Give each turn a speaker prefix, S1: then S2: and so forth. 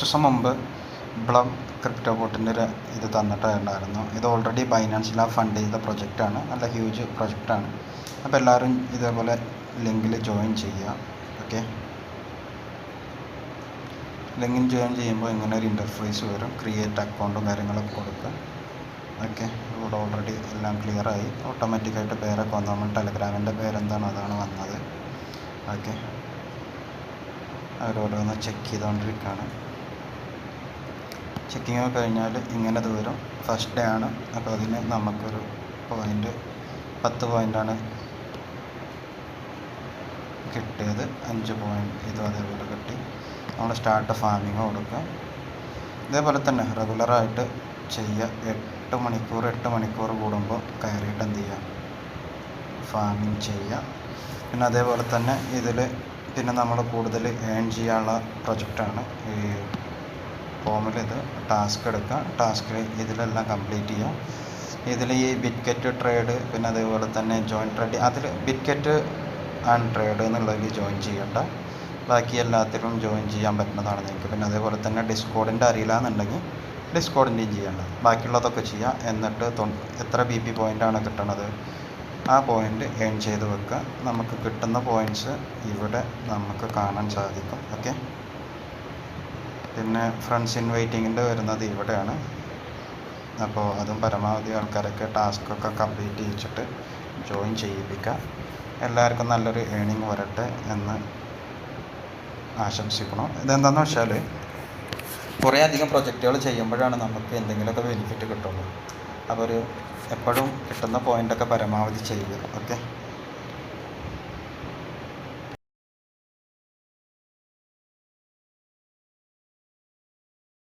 S1: ദിവസം മുമ്പ് ബ്ലം ക്രിപ്റ്റോ ബോട്ടിൻ്റെ ഒരു ഇത് തന്നിട്ടുണ്ടായിരുന്നു. ഇത് ഓൾറെഡി ബൈനാൻസിൽ ഫണ്ട് ചെയ്ത പ്രൊജക്റ്റാണ്. നല്ല ഹ്യൂജ് പ്രൊജക്റ്റാണ്. അപ്പോൾ എല്ലാവരും ഇതേപോലെ ലിങ്കിൽ ജോയിൻ ചെയ്യുക. ഓക്കെ, ലിങ്കിൽ ജോയിൻ ചെയ്യുമ്പോൾ ഇങ്ങനെ ഒരു ഇൻ്റർഫേസ് വരും. ക്രിയേറ്റ് അക്കൗണ്ടും കാര്യങ്ങളൊക്കെ കൊടുക്കുക. ഓക്കെ, ഇവിടെ ഓൾറെഡി എല്ലാം ക്ലിയറായി. ഓട്ടോമാറ്റിക്കായിട്ട് പേരൊക്കെ വന്നു. നമ്മൾ ടെലഗ്രാമിൻ്റെ പേരെന്താണോ അതാണ് വന്നത്. ഓക്കെ, അവരോരോന്ന് ചെക്ക് ചെയ്തുകൊണ്ടിരിക്കുകയാണ്. ചെക്കിങ് ഒക്കെ കഴിഞ്ഞാൽ ഇങ്ങനെ ഇത് വരും. ഫസ്റ്റ് ഡേ ആണ്. അപ്പോൾ അതിന് നമുക്കൊരു 10 പോയിൻ്റാണ് കിട്ടിയത്. 5 പോയിൻ്റ് ഇതും അതേപോലെ കിട്ടി. നമ്മൾ സ്റ്റാർട്ട് ഫാമിങ് കൊടുക്കുക. ഇതേപോലെ തന്നെ റെഗുലറായിട്ട് ചെയ്യുക. 8 മണിക്കൂർ കൂടുമ്പോൾ കയറിയിട്ട് എന്ത് ചെയ്യുക, ഫാമിങ് ചെയ്യുക. പിന്നെ അതേപോലെ തന്നെ ഇതിൽ പിന്നെ നമ്മൾ കൂടുതൽ ഏൺ ചെയ്യാനുള്ള പ്രൊജക്റ്റാണ് ഈ ഫോമിൽ. ഇത് ടാസ്ക് എടുക്കുക. ടാസ്ക് ഇതിലെല്ലാം കംപ്ലീറ്റ് ചെയ്യുക. ഇതിൽ ഈ ബിറ്റ്ഗെറ്റ് ട്രേഡ്, പിന്നെ അതേപോലെ തന്നെ ജോയിൻ ട്രേഡ്, അതിൽ ബിറ്റ്ഗെറ്റ് ആൻഡ് ട്രേഡ് എന്നുള്ളതിൽ ജോയിൻ ചെയ്യേണ്ട. ബാക്കി എല്ലാത്തിലും ജോയിൻ ചെയ്യാൻ പറ്റുന്നതാണ് നിങ്ങൾക്ക്. പിന്നെ അതേപോലെ തന്നെ ഡിസ്കോഡിൻ്റെ അറിയില്ല എന്നുണ്ടെങ്കിൽ ഡിസ്കോഡിൻ്റെയും ചെയ്യേണ്ട. ബാക്കിയുള്ളതൊക്കെ ചെയ്യുക. എന്നിട്ട് എത്ര BP പോയിൻ്റാണ് കിട്ടണത് ആ പോയിൻ്റ് ഏൺ ചെയ്ത് വെക്കുക. നമുക്ക് കിട്ടുന്ന പോയിൻറ്റ്സ് ഇവിടെ നമുക്ക് കാണാൻ സാധിക്കും. ഓക്കെ, പിന്നെ ഫ്രണ്ട്സ് ഇൻവൈറ്റിങ്ങിൻ്റെ വരുന്നത് ഇവിടെയാണ്. അപ്പോൾ അതും പരമാവധി ആൾക്കാരൊക്കെ ടാസ്കൊക്കെ കംപ്ലീറ്റ് ചെയ്യിച്ചിട്ട് ജോയിൻ ചെയ്യിപ്പിക്കുക. എല്ലാവർക്കും നല്ലൊരു ഏണിങ് വരട്ടെ എന്ന് ആശംസിക്കണം. ഇതെന്താണെന്ന് വെച്ചാൽ കുറേ അധികം പ്രൊജക്റ്റുകൾ ചെയ്യുമ്പോഴാണ് നമുക്ക് എന്തെങ്കിലുമൊക്കെ ബെനിഫിറ്റ് കിട്ടുള്ളൂ. അപ്പോൾ എപ്പോഴും കിട്ടുന്ന പോയിൻ്റൊക്കെ പരമാവധി ചെയ്യുക. ഓക്കെ.